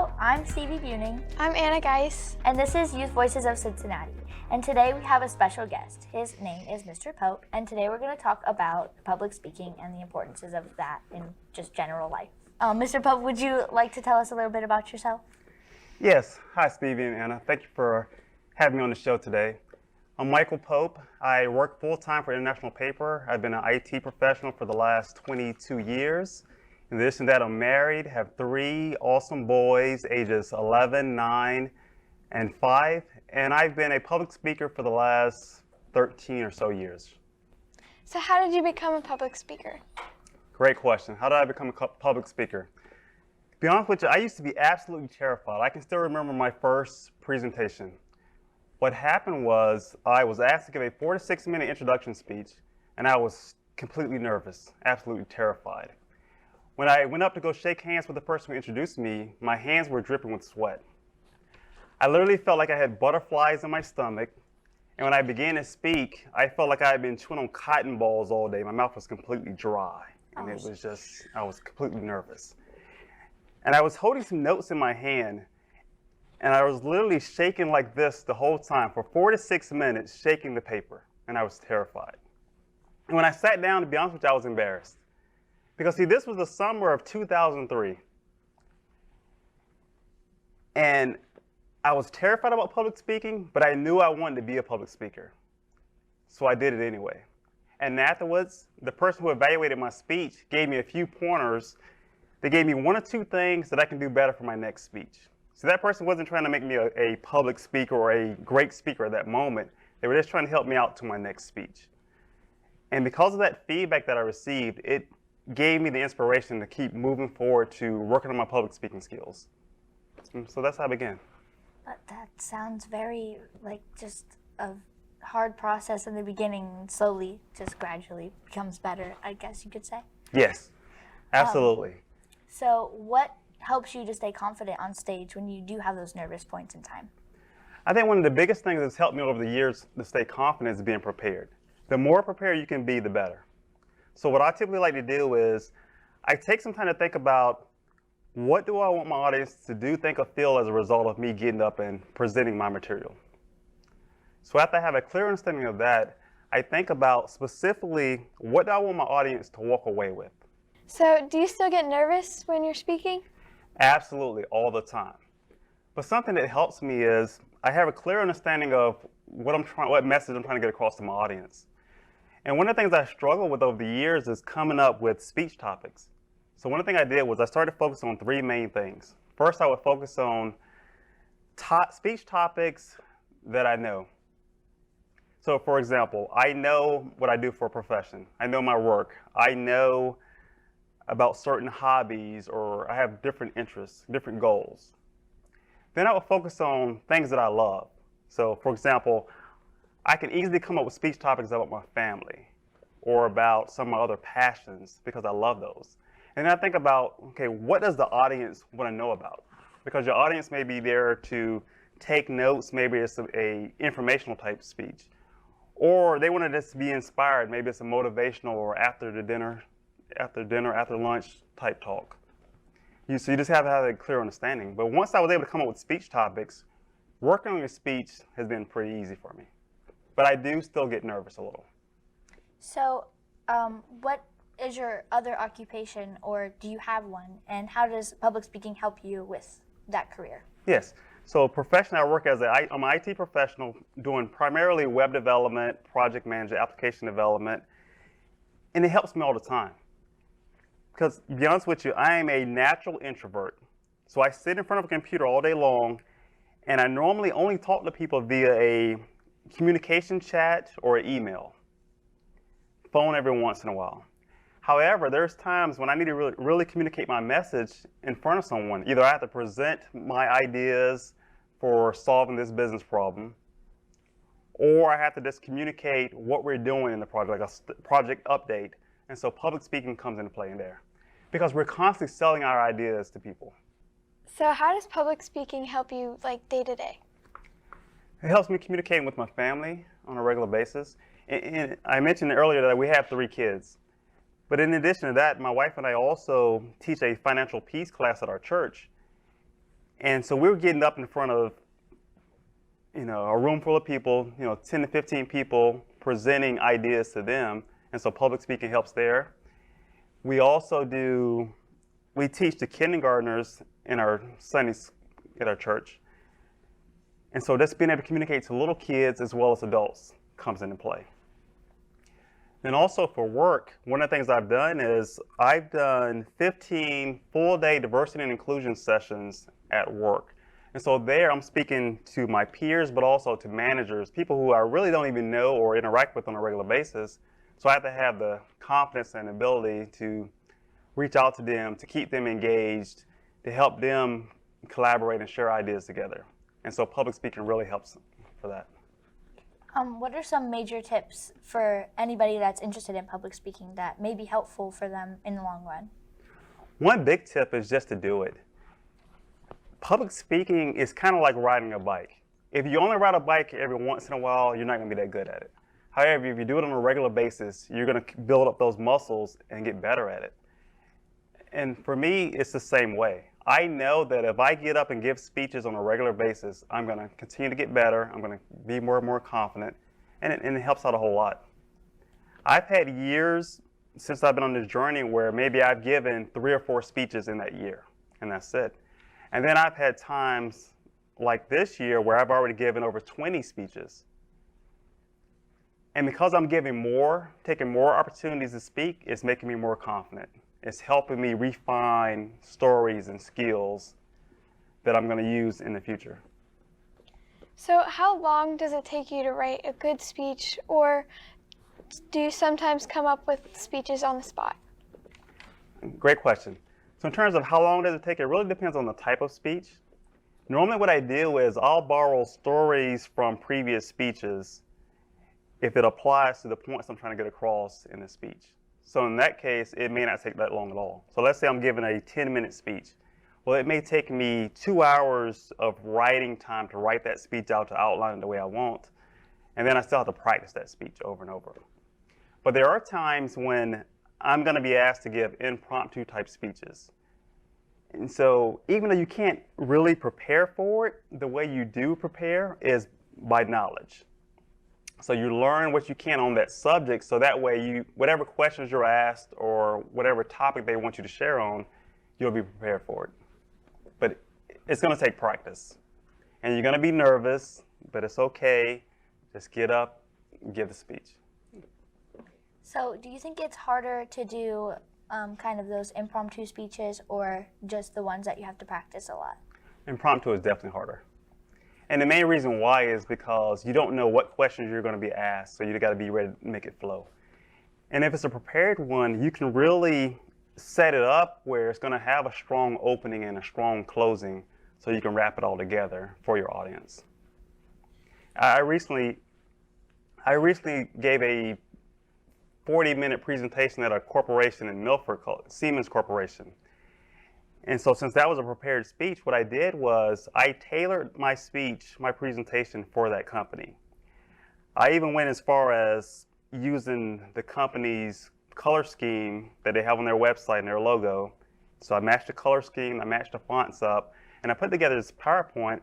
Hello, I'm Stevie Buning. I'm Anna Geis. And this is Youth Voices of Cincinnati. And today we have a special guest. His name is Mr. Pope, and today we're going to talk about public speaking and the importances of that in just general life. Mr. Pope, would you like to tell us a little bit about yourself? Yes. Hi, Stevie and Anna. Thank you for having me on the show today. I'm Michael Pope. I work full-time for International Paper. I've been an IT professional for the last 22 years. In addition to that, I'm married, have 3 awesome boys, ages 11, 9, and 5. And I've been a public speaker for the last 13 or so years. So how did you become a public speaker? Great question. How did I become a public speaker? To be honest with you, I used to be absolutely terrified. I can still remember my first presentation. What happened was I was asked to give a 4 to 6 minute introduction speech, and I was completely nervous, absolutely terrified. When I went up to go shake hands with the person who introduced me, my hands were dripping with sweat. I literally felt like I had butterflies in my stomach, and when I began to speak, I felt like I had been chewing on cotton balls all day. My mouth was completely dry, and it was just, I was completely nervous. And I was holding some notes in my hand, and I was literally shaking like this the whole time for 4 to 6 minutes, shaking the paper, and I was terrified. And when I sat down, to be honest with you, I was embarrassed. Because see, this was the summer of 2003. And I was terrified about public speaking, but I knew I wanted to be a public speaker. So I did it anyway. And afterwards, the person who evaluated my speech gave me a few pointers. They gave me 1 or 2 things that I can do better for my next speech. So that person wasn't trying to make me a public speaker or a great speaker at that moment. They were just trying to help me out to my next speech. And because of that feedback that I received, it gave me the inspiration to keep moving forward to working on my public speaking skills. So that's how I began. But that sounds very like just a hard process in the beginning, slowly, just gradually becomes better, I guess you could say. Yes, absolutely. So what helps you to stay confident on stage when you do have those nervous points in time? I think one of the biggest things that's helped me over the years to stay confident is being prepared. The more prepared you can be, the better. So what I typically like to do is I take some time to think about what do I want my audience to do, think, or feel as a result of me getting up and presenting my material. So after I have a clear understanding of that, I think about specifically what do I want my audience to walk away with. So do you still get nervous when you're speaking? Absolutely, all the time. But something that helps me is I have a clear understanding of what message I'm trying to get across to my audience. And one of the things I struggled with over the years is coming up with speech topics. So one of the things I did was I started to focus on 3 main things. First, I would focus on speech topics that I know. So for example, I know what I do for a profession. I know my work. I know about certain hobbies, or I have different interests, different goals. Then I would focus on things that I love. So for example, I can easily come up with speech topics about my family or about some of my other passions because I love those. And then I think about, okay, what does the audience want to know about? Because your audience may be there to take notes, maybe it's a informational type speech. Or they want to just be inspired, maybe it's a motivational or after lunch type talk. So you just have to have a clear understanding. But once I was able to come up with speech topics, working on your speech has been pretty easy for me. But I do still get nervous a little. So what is your other occupation, or do you have one? And how does public speaking help you with that career? Yes. So professionally, I work I'm an IT professional doing primarily web development, project management, application development. And it helps me all the time. Because to be honest with you, I am a natural introvert. So I sit in front of a computer all day long, and I normally only talk to people via a communication chat or an email. Phone every once in a while. However, there's times when I need to really communicate my message in front of someone. Either I have to present my ideas for solving this business problem, or I have to just communicate what we're doing in the project, like a project update. And so public speaking comes into play in there because we're constantly selling our ideas to people. So how does public speaking help you like day to day? It helps me communicate with my family on a regular basis. And I mentioned earlier that we have 3 kids. But in addition to that, my wife and I also teach a financial peace class at our church. And so we were getting up in front of, a room full of people, 10 to 15 people, presenting ideas to them. And so public speaking helps there. We also we teach the kindergartners in our Sundays at our church. And so just being able to communicate to little kids as well as adults comes into play. Then also for work, one of the things I've done is I've done 15 full-day diversity and inclusion sessions at work. And so there I'm speaking to my peers, but also to managers, people who I really don't even know or interact with on a regular basis. So I have to have the confidence and ability to reach out to them, to keep them engaged, to help them collaborate and share ideas together. And so public speaking really helps for that. What are some major tips for anybody that's interested in public speaking that may be helpful for them in the long run? One big tip is just to do it. Public speaking is kind of like riding a bike. If you only ride a bike every once in a while, you're not going to be that good at it. However, if you do it on a regular basis, you're going to build up those muscles and get better at it. And for me, it's the same way. I know that if I get up and give speeches on a regular basis, I'm going to continue to get better. I'm going to be more and more confident, and it helps out a whole lot. I've had years since I've been on this journey where maybe I've given 3 or 4 speeches in that year, and that's it. And then I've had times like this year where I've already given over 20 speeches. And because I'm giving more, taking more opportunities to speak, it's making me more confident. It's helping me refine stories and skills that I'm going to use in the future. So how long does it take you to write a good speech, or do you sometimes come up with speeches on the spot? Great question. So in terms of how long does it take, it really depends on the type of speech. Normally what I do is I'll borrow stories from previous speeches if it applies to the points I'm trying to get across in the speech. So in that case, it may not take that long at all. So let's say I'm giving a 10-minute speech. Well, it may take me 2 hours of writing time to write that speech out, to outline it the way I want. And then I still have to practice that speech over and over. But there are times when I'm going to be asked to give impromptu type speeches. And so even though you can't really prepare for it, the way you do prepare is by knowledge. So you learn what you can on that subject, so that way whatever questions you're asked or whatever topic they want you to share on, you'll be prepared for it. But it's going to take practice. And you're going to be nervous, but it's okay. Just get up and give the speech. So do you think it's harder to do kind of those impromptu speeches, or just the ones that you have to practice a lot? Impromptu is definitely harder. And the main reason why is because you don't know what questions you're going to be asked, so you got to be ready to make it flow. And if it's a prepared one, you can really set it up where it's going to have a strong opening and a strong closing, so you can wrap it all together for your audience. I recently gave a 40-minute presentation at a corporation in Milford called Siemens Corporation. And so since that was a prepared speech, what I did was I tailored my speech, my presentation for that company. I even went as far as using the company's color scheme that they have on their website and their logo. So I matched the color scheme, I matched the fonts up, and I put together this PowerPoint.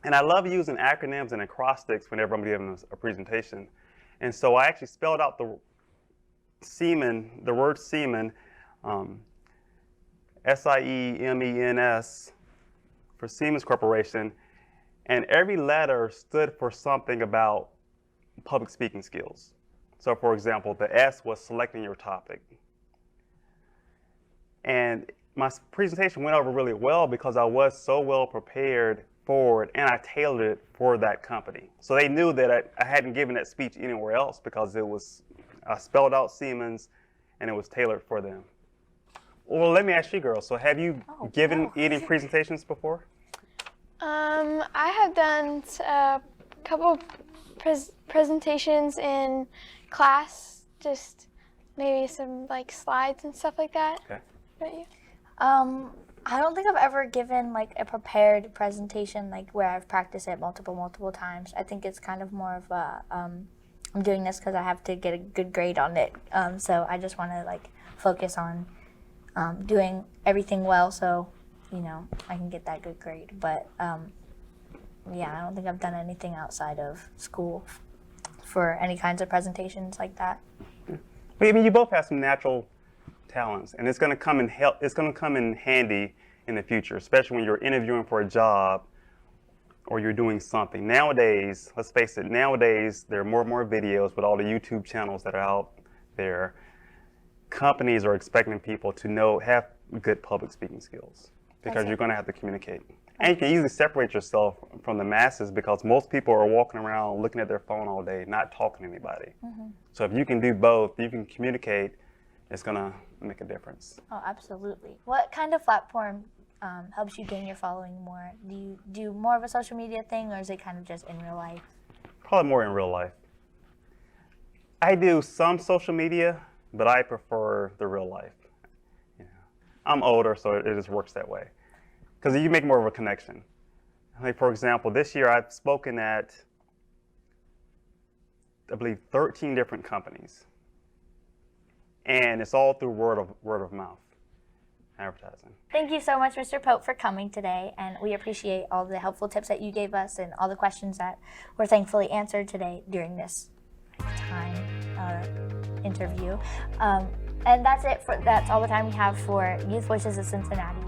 And I love using acronyms and acrostics whenever I'm giving a presentation. And so I actually spelled out the word Siemens, S-I-E-M-E-N-S, for Siemens Corporation, and every letter stood for something about public speaking skills. So for example, the S was selecting your topic. And my presentation went over really well because I was so well prepared for it, and I tailored it for that company. So they knew that I hadn't given that speech anywhere else because I spelled out Siemens and it was tailored for them. Well, let me ask you, girls. So have you given any presentations before? I have done a couple presentations in class, just maybe some like slides and stuff like that. Okay. What about you? I don't think I've ever given like a prepared presentation, like where I've practiced it multiple times. I think it's kind of more of a, I'm doing this because I have to get a good grade on it. So I just want to like focus on doing everything well, so I can get that good grade. But yeah, I don't think I've done anything outside of school for any kinds of presentations like that. But I mean, you both have some natural talents, and it's going to come in It's going to come in handy in the future, especially when you're interviewing for a job or you're doing something. Nowadays, let's face it, nowadays there are more and more videos with all the YouTube channels that are out there. Companies are expecting people to have good public speaking skills because you're going to have to communicate. And you can easily separate yourself from the masses because most people are walking around looking at their phone all day, not talking to anybody. So if you can do both, you can communicate, it's going to make a difference. Oh, absolutely. What kind of platform helps you gain your following more? Do you do more of a social media thing, or is it kind of just in real life? Probably more in real life. I do some social media, but I prefer the real life. I'm older, so it just works that way. Because you make more of a connection. Like, for example, this year I've spoken at, I believe, 13 different companies. And it's all through word of mouth advertising. Thank you so much, Mr. Pope, for coming today, and we appreciate all the helpful tips that you gave us and all the questions that were thankfully answered today during this interview. And that's all the time we have for Youth Voices of Cincinnati.